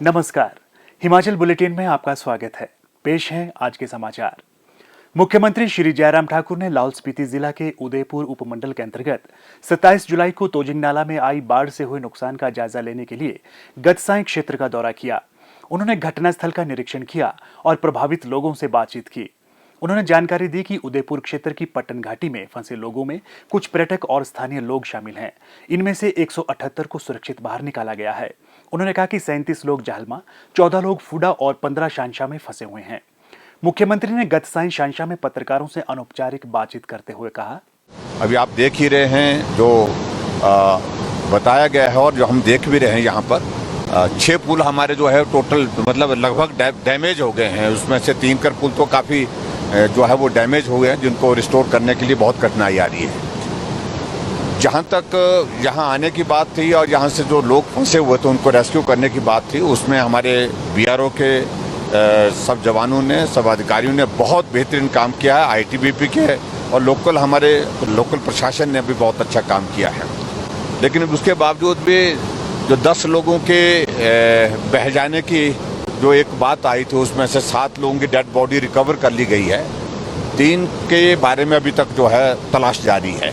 नमस्कार। हिमाचल बुलेटिन में आपका स्वागत है। पेश है आज के समाचार। मुख्यमंत्री श्री जयराम ठाकुर ने लाहौल स्पीति जिला के उदयपुर उपमंडल के अंतर्गत 27 जुलाई को तोजिंग नाला में आई बाढ़ से हुए नुकसान का जायजा लेने के लिए गतसाई क्षेत्र का दौरा किया। उन्होंने घटनास्थल का निरीक्षण किया और प्रभावित लोगों से बातचीत की। उन्होंने जानकारी दी कि उदयपुर क्षेत्र की पट्टन घाटी में फंसे लोगों में कुछ पर्यटक और स्थानीय लोग शामिल हैं। इनमें से 178 को सुरक्षित बाहर निकाला गया है। उन्होंने कहा कि 37 लोग जाहलमा, 14 लोग फूडा और 15 शांशा में फंसे हुए हैं। मुख्यमंत्री ने गतसाई शांशा में पत्रकारों से अनौपचारिक बातचीत करते हुए कहा, अभी आप देख ही रहे हैं जो बताया गया है और जो हम देख भी रहे हैं यहाँ पर 6 पुल हमारे जो है टोटल मतलब लगभग डैमेज हो गए हैं। उसमें से 3 कर पुल तो काफ़ी जो है वो डैमेज हो गए हैं, जिनको रिस्टोर करने के लिए बहुत कठिनाई आ रही है। जहाँ तक यहाँ आने की बात थी और यहाँ से जो लोग फंसे हुए थे उनको रेस्क्यू करने की बात थी, उसमें हमारे बीआरओ के सब जवानों ने, सब अधिकारियों ने बहुत बेहतरीन काम किया है। आईटीबीपी के और हमारे लोकल प्रशासन ने भी बहुत अच्छा काम किया है। लेकिन उसके बावजूद भी जो 10 लोगों के बह जाने की जो एक बात आई थी, उसमें से 7 लोगों की डेड बॉडी रिकवर कर ली गई है। 3 के बारे में अभी तक जो है तलाश जारी है।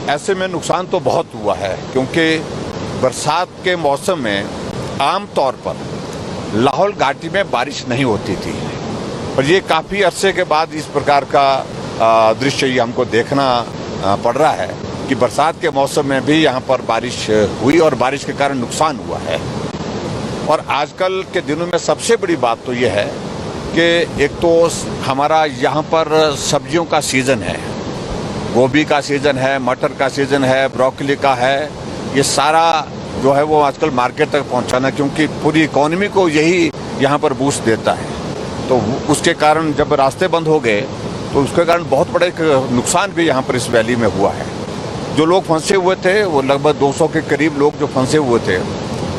ऐसे में नुकसान तो बहुत हुआ है, क्योंकि बरसात के मौसम में आम तौर पर लाहौल घाटी में बारिश नहीं होती थी, और ये काफ़ी अरसे के बाद इस प्रकार का दृश्य ये हमको देखना पड़ रहा है कि बरसात के मौसम में भी यहाँ पर बारिश हुई और बारिश के कारण नुकसान हुआ है। और आजकल के दिनों में सबसे बड़ी बात तो ये है कि एक तो हमारा यहाँ पर सब्जियों का सीज़न है, गोभी का सीज़न है, मटर का सीज़न है, ब्रोकली का है। ये सारा जो है वो आजकल मार्केट तक पहुँचाना, क्योंकि पूरी इकोनॉमी को यही यहाँ पर बूस्ट देता है। तो उसके कारण जब रास्ते बंद हो गए तो उसके कारण बहुत बड़ा एक नुकसान भी यहाँ पर इस वैली में हुआ है। जो लोग फंसे हुए थे वो लगभग 200 के करीब लोग जो फंसे हुए थे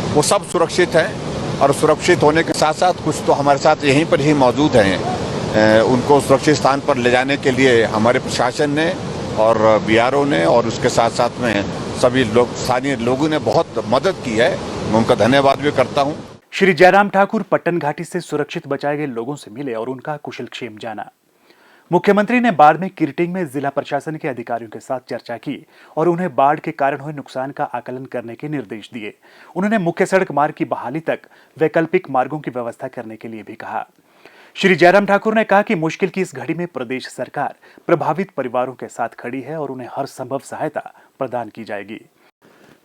वो सब सुरक्षित हैं, और सुरक्षित होने के साथ साथ कुछ तो हमारे साथ यहीं पर ही मौजूद हैं। उनको सुरक्षित स्थान पर ले जाने के लिए हमारे प्रशासन ने और बीआरओ ने और उसके साथ साथ में सभी लोग, स्थानीय लोगों ने बहुत मदद की है। मैं उनका धन्यवाद भी करता हूँ। श्री जयराम ठाकुर पट्टन घाटी से सुरक्षित बचाए गए लोगों से मिले और उनका कुशलक्षेम जाना। मुख्यमंत्री ने बाद में किरटिंग में जिला प्रशासन के अधिकारियों के साथ चर्चा की और उन्हें बाढ़ के कारण हुए नुकसान का आकलन करने के निर्देश दिए। उन्होंने मुख्य सड़क मार्ग की बहाली तक वैकल्पिक मार्गों की व्यवस्था करने के लिए भी कहा। श्री जयराम ठाकुर ने कहा कि मुश्किल की इस घड़ी में प्रदेश सरकार प्रभावित परिवारों के साथ खड़ी है और उन्हें हर संभव सहायता प्रदान की जाएगी।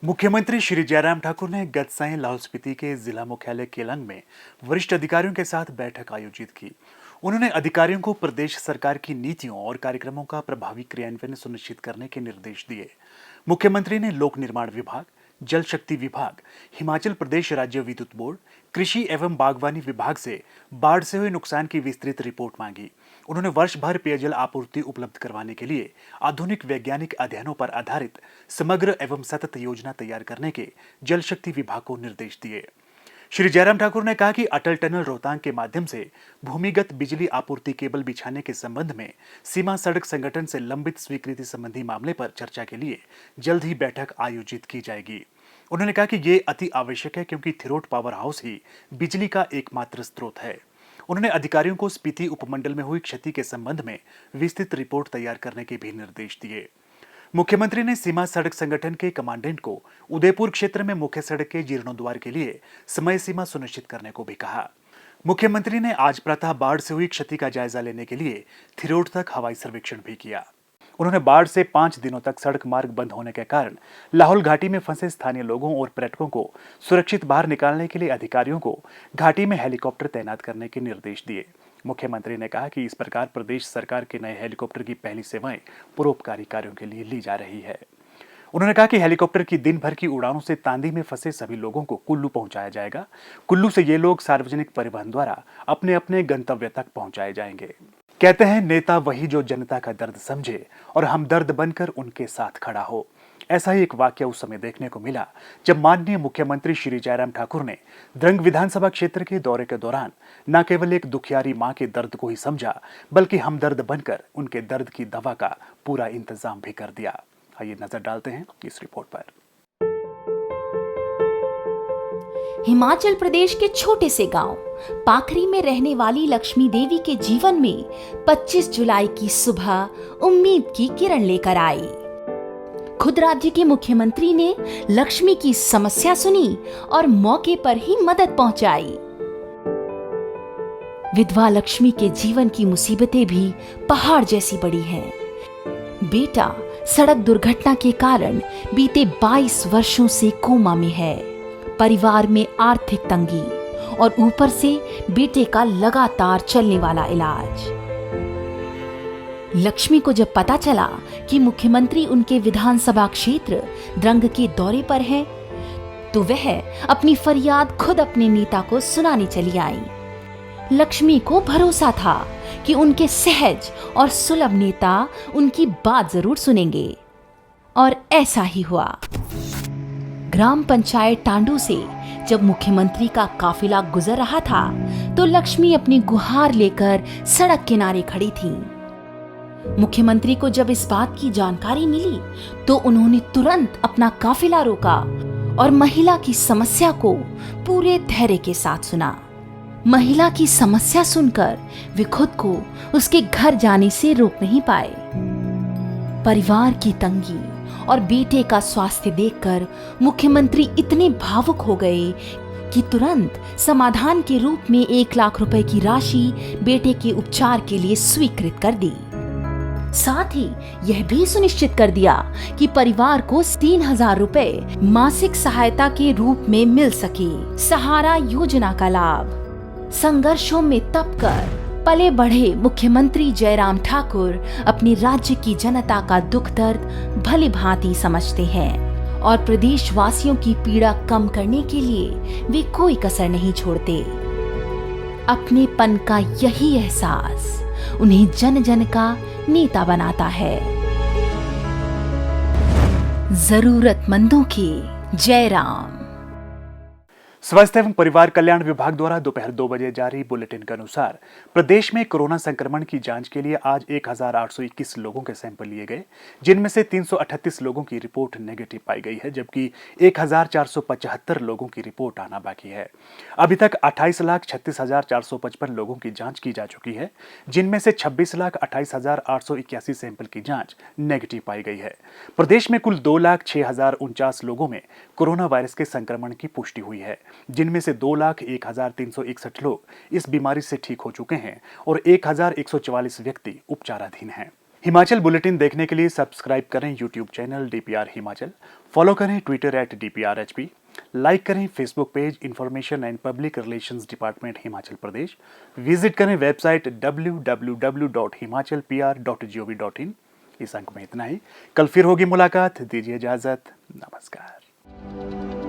मुख्यमंत्री श्री जयराम ठाकुर ने गतसाई लाहौल स्पीति के जिला मुख्यालय केलंग में वरिष्ठ अधिकारियों के साथ बैठक आयोजित की। उन्होंने अधिकारियों को प्रदेश सरकार की नीतियों और कार्यक्रमों का प्रभावी क्रियान्वयन सुनिश्चित करने के निर्देश दिए। मुख्यमंत्री ने लोक निर्माण विभाग, जल शक्ति विभाग, हिमाचल प्रदेश राज्य विद्युत बोर्ड, कृषि एवं बागवानी विभाग से बाढ़ से हुए नुकसान की विस्तृत रिपोर्ट मांगी। उन्होंने वर्ष भर पेयजल आपूर्ति उपलब्ध करवाने के लिए आधुनिक वैज्ञानिक अध्ययनों पर आधारित समग्र एवं सतत योजना तैयार करने के जल शक्ति विभाग को निर्देश दिए। श्री जयराम ठाकुर ने कहा कि अटल टनल रोहतांग के माध्यम से भूमिगत बिजली आपूर्ति केबल बिछाने के संबंध में सीमा सड़क संगठन से लंबित स्वीकृति संबंधी मामले पर चर्चा के लिए जल्द ही बैठक आयोजित की जाएगी। उन्होंने कहा कि ये अति आवश्यक है, क्योंकि थिरोट पावर हाउस ही बिजली का एकमात्र स्रोत है। उन्होंने अधिकारियों को स्पीति उपमंडल में हुई क्षति के संबंध में विस्तृत रिपोर्ट तैयार करने के भी निर्देश दिए। मुख्यमंत्री ने सीमा सड़क संगठन के कमांडेंट को उदयपुर क्षेत्र में मुख्य सड़क के जीर्णोद्वार के लिए समय सीमा सुनिश्चित करने को भी कहा। मुख्यमंत्री ने आज प्रातः बाढ़ से हुई क्षति का जायजा लेने के लिए थिरोट तक हवाई सर्वेक्षण भी किया। उन्होंने बाढ़ से 5 दिनों तक सड़क मार्ग बंद होने के कारण लाहौल घाटी में फंसे स्थानीय लोगों और पर्यटकों को सुरक्षित बाहर निकालने के लिए अधिकारियों को घाटी में हेलीकॉप्टर तैनात करने के निर्देश दिए। मुख्यमंत्री ने कहा कि इस प्रकार प्रदेश सरकार के नए हेलीकॉप्टर की पहली सेवाएं परोपकारी कार्यों के लिए ली जा रही है। उन्होंने कहा कि हेलीकॉप्टर की दिन भर की उड़ानों से तांदी में फंसे सभी लोगों को कुल्लू पहुंचाया जाएगा। कुल्लू से ये लोग सार्वजनिक परिवहन द्वारा अपने अपने गंतव्य तक पहुंचाए जाएंगे। कहते हैं, नेता वही जो जनता का दर्द समझे और हमदर्द बनकर उनके साथ खड़ा हो। ऐसा ही एक वाक्य उस समय देखने को मिला जब माननीय मुख्यमंत्री श्री जयराम ठाकुर ने द्रंग विधानसभा क्षेत्र के दौरे के दौरान न केवल एक दुखियारी मां के दर्द को ही समझा, बल्कि हमदर्द बनकर उनके दर्द की दवा का पूरा इंतजाम भी कर दिया। आइए नजर डालते हैं इस रिपोर्ट पर। हिमाचल प्रदेश के छोटे से गांव पाखरी में रहने वाली लक्ष्मी देवी के जीवन में 25 जुलाई की सुबह उम्मीद की किरण लेकर आई। खुद राज्य के मुख्यमंत्री ने लक्ष्मी की समस्या सुनी और मौके पर ही मदद पहुंचाई। विधवा लक्ष्मी के जीवन की मुसीबतें भी पहाड़ जैसी बड़ी हैं। बेटा सड़क दुर्घटना के कारण बीते 22 वर्षों से कोमा में है। परिवार में आर्थिक तंगी और ऊपर से बेटे का लगातार चलने वाला इलाज। लक्ष्मी को जब पता चला कि मुख्यमंत्री उनके विधानसभा क्षेत्र द्रंग के दौरे पर हैं, तो वह अपनी फरियाद खुद अपने नेता को सुनाने चली आई। लक्ष्मी को भरोसा था कि उनके सहज और सुलभ नेता उनकी बात जरूर सुनेंगे, और ऐसा ही हुआ। ग्राम पंचायत टांडू से जब मुख्यमंत्री का काफिला गुजर रहा था, तो लक्ष्मी अपनी गुहार लेकर सड़क किनारे खड़ी थी। मुख्यमंत्री को जब इस बात की जानकारी मिली, तो उन्होंने तुरंत अपना काफिला रोका और महिला की समस्या को पूरे धैर्य के साथ सुना। महिला की समस्या सुनकर वे खुद को उसके घर जाने से रोक नहीं पाए। परिवार की तंगी और बेटे का स्वास्थ्य देखकर मुख्यमंत्री इतने भावुक हो गए कि तुरंत समाधान के रूप में 1 लाख रुपए की राशि बेटे के उपचार के लिए स्वीकृत कर दी। साथ ही यह भी सुनिश्चित कर दिया कि परिवार को 3,000 रुपए मासिक सहायता के रूप में मिल सके। सहारा योजना का लाभ। संघर्षों में तप कर पले बढ़े मुख्यमंत्री जयराम ठाकुर अपने राज्य की जनता का दुख दर्द भली भांति समझते हैं और प्रदेश वासियों की पीड़ा कम करने के लिए वे कोई कसर नहीं छोड़ते। अपनेपन का यही एहसास उन्हें जन जन का नेता बनाता है। जरूरतमंदों की जयराम। स्वास्थ्य एवं परिवार कल्याण विभाग द्वारा दोपहर 2 बजे जारी बुलेटिन के अनुसार प्रदेश में कोरोना संक्रमण की जांच के लिए आज 1821 लोगों के सैंपल लिए गए, जिनमें से 338 लोगों की रिपोर्ट नेगेटिव पाई गई है, जबकि 1475 लोगों की रिपोर्ट आना बाकी है। अभी तक 28,36,455 लोगों की जांच की जा चुकी है, जिनमें से 26,28,881 सैंपल की जांच नेगेटिव पाई गई है। प्रदेश में कुल 2,06,049 लोगों में कोरोना वायरस के संक्रमण की पुष्टि हुई है, जिनमें से 2,01,361 लोग इस बीमारी से ठीक हो चुके हैं और 1,144 व्यक्ति उपचाराधीन हैं। हिमाचल बुलेटिन देखने के लिए सब्सक्राइब करें YouTube channel DPR Himachal, follow करें ट्विटर @DPRHP, लाइक करें Facebook page information and public relations department Himachal Pradesh, visit करें वेबसाइट www.himachalpr.gov.in। इस अंक में इतना ही। कल फिर होगी मुलाकात, दीजिए इजाजत। नमस्कार।